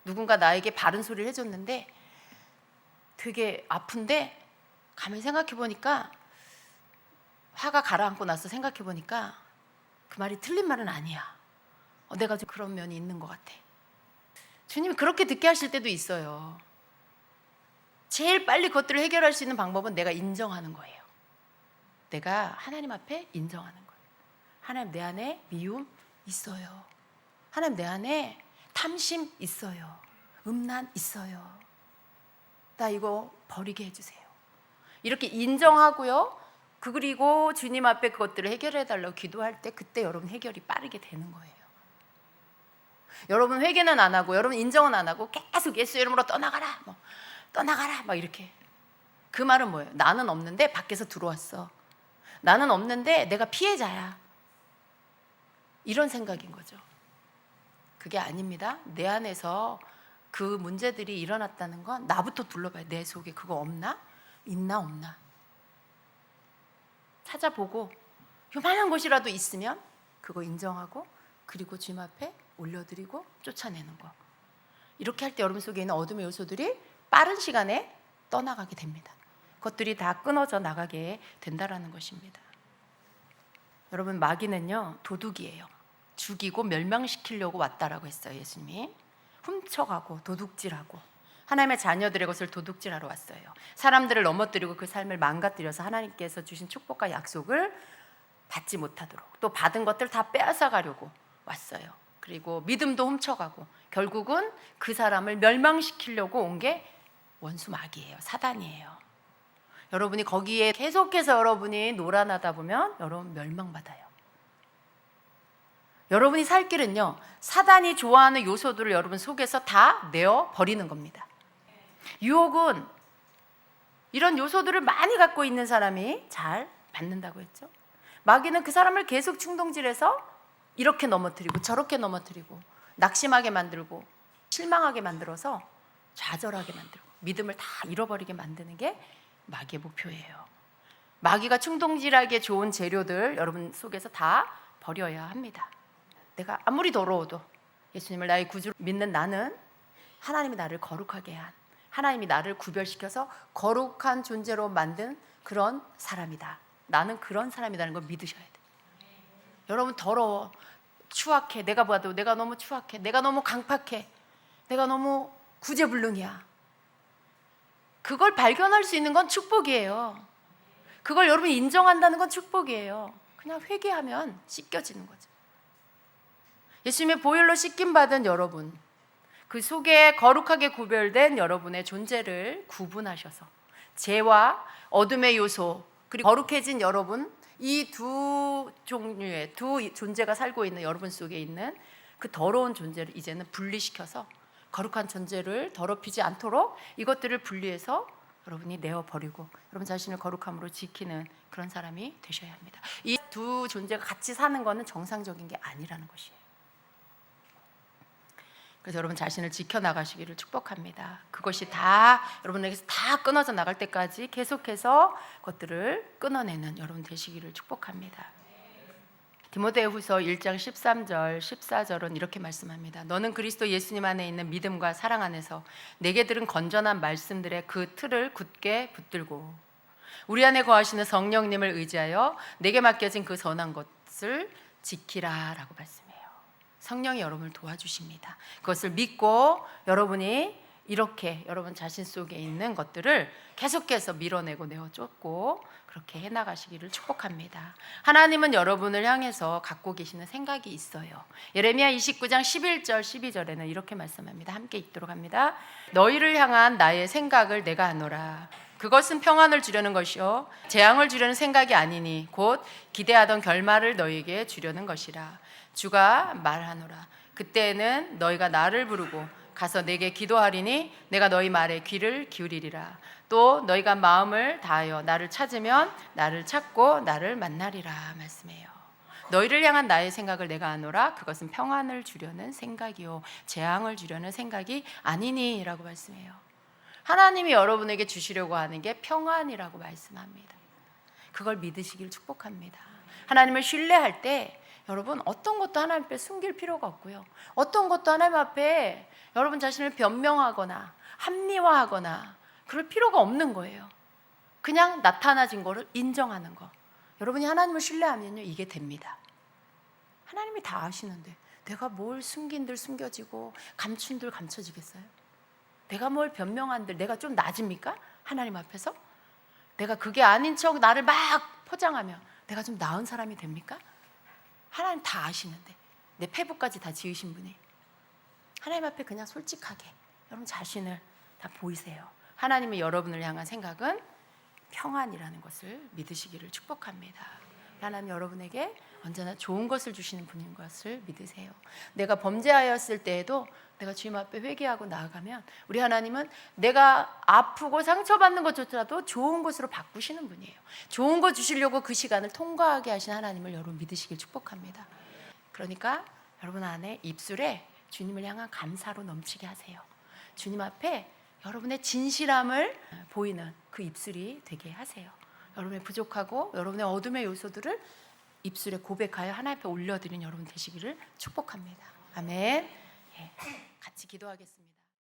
누군가 나에게 바른 소리를 해줬는데 되게 아픈데 가만히 생각해 보니까 화가 가라앉고 나서 생각해 보니까 그 말이 틀린 말은 아니야. 내가 좀 그런 면이 있는 것 같아. 주님이 그렇게 듣게 하실 때도 있어요. 제일 빨리 그것들을 해결할 수 있는 방법은 내가 인정하는 거예요. 내가 하나님 앞에 인정하는 거예요. 하나님 내 안에 미움 있어요. 하나님 내 안에 탐심 있어요. 음란 있어요. 나 이거 버리게 해주세요. 이렇게 인정하고요. 그리고 주님 앞에 그것들을 해결해 달라고 기도할 때 그때 여러분 해결이 빠르게 되는 거예요. 여러분 회개는 안 하고 여러분 인정은 안 하고 계속 예수 이름으로 떠나가라 떠나가라 막 이렇게. 그 말은 뭐예요? 나는 없는데 밖에서 들어왔어. 나는 없는데 내가 피해자야. 이런 생각인 거죠. 그게 아닙니다. 내 안에서 그 문제들이 일어났다는 건 나부터 둘러봐요. 내 속에 그거 없나? 있나 없나? 찾아보고 요만한 것이라도 있으면 그거 인정하고 그리고 주님 앞에 올려드리고 쫓아내는 거. 이렇게 할 때 여러분 속에 있는 어둠의 요소들이 빠른 시간에 떠나가게 됩니다. 그것들이 다 끊어져 나가게 된다라는 것입니다. 여러분 마귀는요 도둑이에요. 죽이고 멸망시키려고 왔다라고 했어요. 예수님이 훔쳐가고 도둑질하고 하나님의 자녀들의 것을 도둑질하러 왔어요. 사람들을 넘어뜨리고 그 삶을 망가뜨려서 하나님께서 주신 축복과 약속을 받지 못하도록 또 받은 것들 다 빼앗아 가려고 왔어요. 그리고 믿음도 훔쳐가고 결국은 그 사람을 멸망시키려고 온 게 원수 마귀예요. 사단이에요. 여러분이 거기에 계속해서 여러분이 놀아나다 보면 여러분 멸망받아요. 여러분이 살 길은요 사단이 좋아하는 요소들을 여러분 속에서 다 내어 버리는 겁니다. 유혹은 이런 요소들을 많이 갖고 있는 사람이 잘 받는다고 했죠. 마귀는 그 사람을 계속 충동질해서 이렇게 넘어뜨리고 저렇게 넘어뜨리고 낙심하게 만들고 실망하게 만들어서 좌절하게 만들고 믿음을 다 잃어버리게 만드는 게 마귀의 목표예요. 마귀가 충동질하기에 좋은 재료들 여러분 속에서 다 버려야 합니다. 내가 아무리 더러워도 예수님을 나의 구주로 믿는 나는 하나님이 나를 거룩하게 한 하나님이 나를 구별시켜서 거룩한 존재로 만든 그런 사람이다. 나는 그런 사람이라는 걸 믿으셔야 돼요. 여러분 더러워, 추악해, 내가 봐도 내가 너무 추악해, 내가 너무 강팍해, 내가 너무 구제불능이야. 그걸 발견할 수 있는 건 축복이에요. 그걸 여러분이 인정한다는 건 축복이에요. 그냥 회개하면 씻겨지는 거죠. 예수님의 보혈로 씻김받은 여러분, 그 속에 거룩하게 구별된 여러분의 존재를 구분하셔서 죄와 어둠의 요소 그리고 거룩해진 여러분, 이 두 종류의 두 존재가 살고 있는 여러분 속에 있는 그 더러운 존재를 이제는 분리시켜서 거룩한 존재를 더럽히지 않도록 이것들을 분리해서 여러분이 내어버리고 여러분 자신을 거룩함으로 지키는 그런 사람이 되셔야 합니다. 이 두 존재가 같이 사는 것은 정상적인 게 아니라는 것이에요. 그래서 여러분 자신을 지켜나가시기를 축복합니다. 그것이 다 여러분에게서 다 끊어져 나갈 때까지 계속해서 그것들을 끊어내는 여러분 되시기를 축복합니다. 디모데후서 1장 13절 14절은 이렇게 말씀합니다. 너는 그리스도 예수님 안에 있는 믿음과 사랑 안에서 내게 들은 건전한 말씀들의 그 틀을 굳게 붙들고 우리 안에 거하시는 성령님을 의지하여 내게 맡겨진 그 선한 것을 지키라라고 말씀해요. 성령이 여러분을 도와주십니다. 그것을 믿고 여러분이 이렇게 여러분 자신 속에 있는 것들을 계속해서 밀어내고 내어 쫓고 그렇게 해나가시기를 축복합니다. 하나님은 여러분을 향해서 갖고 계시는 생각이 있어요. 예레미야 29장 11절 12절에는 이렇게 말씀합니다. 함께 읽도록 합니다. 너희를 향한 나의 생각을 내가 아노라. 그것은 평안을 주려는 것이요 재앙을 주려는 생각이 아니니 곧 기대하던 결말을 너희에게 주려는 것이라. 주가 말하노라. 그때에는 너희가 나를 부르고 가서 내게 기도하리니 내가 너희 말에 귀를 기울이리라. 또 너희가 마음을 다하여 나를 찾으면 나를 찾고 나를 만나리라 말씀해요. 너희를 향한 나의 생각을 내가 아노라. 그것은 평안을 주려는 생각이요 재앙을 주려는 생각이 아니니 라고 말씀해요. 하나님이 여러분에게 주시려고 하는 게 평안이라고 말씀합니다. 그걸 믿으시길 축복합니다. 하나님을 신뢰할 때 여러분 어떤 것도 하나님 앞에 숨길 필요가 없고요, 어떤 것도 하나님 앞에 여러분 자신을 변명하거나 합리화하거나 그럴 필요가 없는 거예요. 그냥 나타나진 거를 인정하는 거. 여러분이 하나님을 신뢰하면요 이게 됩니다. 하나님이 다 아시는데 내가 뭘 숨긴들 숨겨지고 감춘들 감춰지겠어요? 내가 뭘 변명한들 내가 좀 낮습니까? 하나님 앞에서? 내가 그게 아닌 척 나를 막 포장하면 내가 좀 나은 사람이 됩니까? 하나님 다 아시는데 내 페이북까지 다 지으신 분이 하나님 앞에 그냥 솔직하게 여러분 자신을 다 보이세요. 하나님의 여러분을 향한 생각은 평안이라는 것을 믿으시기를 축복합니다. 하나님 여러분에게 언제나 좋은 것을 주시는 분인 것을 믿으세요. 내가 범죄하였을 때에도 내가 주님 앞에 회개하고 나아가면 우리 하나님은 내가 아프고 상처받는 것조차도 좋은 것으로 바꾸시는 분이에요. 좋은 거 주시려고 그 시간을 통과하게 하신 하나님을 여러분 믿으시길 축복합니다. 그러니까 여러분 안에 입술에 주님을 향한 감사로 넘치게 하세요. 주님 앞에 여러분의 진실함을 보이는 그 입술이 되게 하세요. 여러분의 부족하고 여러분의 어둠의 요소들을 입술에 고백하여 하나님 앞에 올려드린 여러분 되시기를 축복합니다. 아멘. 같이 기도하겠습니다.